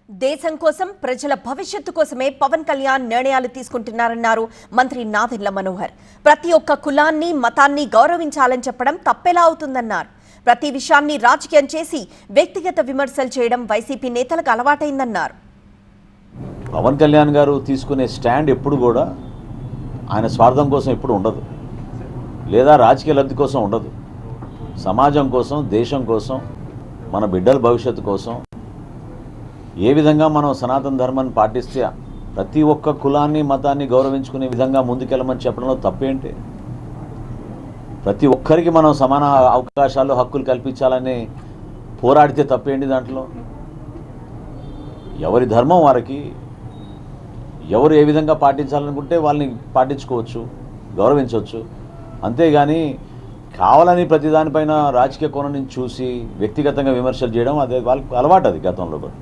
దేశం కోసం ప్రజల భవిష్యత్తు కోసమే పవన్ కళ్యాణ్ నిర్ణయాలు తీసుకుంటున్నారన్నారు మంత్రి నాదెండ్ల మనోహర్. ప్రతి ఒక్క కులాన్ని మతాన్ని గౌరవించాలని చెప్పడం తప్పెలా అవుతుందన్నారు. ప్రతి విషయాన్ని రాజకీయం చేసి వ్యక్తిగత విమర్శలు చేయడం వైసీపీ నేతలకు అలవాటైందన్నారు. పవన్ కళ్యాణ్ గారు తీసుకునే స్టాండ్ ఎప్పుడు కూడా ఆయన స్వార్థం కోసం ఎప్పుడు ఉండదు, లేదా రాజకీయ లబ్ధి కోసం ఉండదు. సమాజం కోసం, దేశం కోసం, మన బిడ్డల భవిష్యత్తు కోసం ఏ విధంగా మనం సనాతన ధర్మాన్ని పాటిస్తే ప్రతి ఒక్క కులాన్ని మతాన్ని గౌరవించుకునే విధంగా ముందుకెళ్ళమని చెప్పడంలో తప్పేంటి? ప్రతి ఒక్కరికి మనం సమాన అవకాశాలు, హక్కులు కల్పించాలని పోరాడితే తప్పేంటి? దాంట్లో ఎవరి ధర్మం వారికి, ఎవరు ఏ విధంగా పాటించాలనుకుంటే వాళ్ళని పాటించుకోవచ్చు, గౌరవించవచ్చు. అంతేగాని కావాలని ప్రతిదానిపైన రాజకీయ కోణం నుంచి చూసి వ్యక్తిగతంగా విమర్శలు చేయడం అదే వాళ్ళకి అలవాటు. అది గతంలో కూడా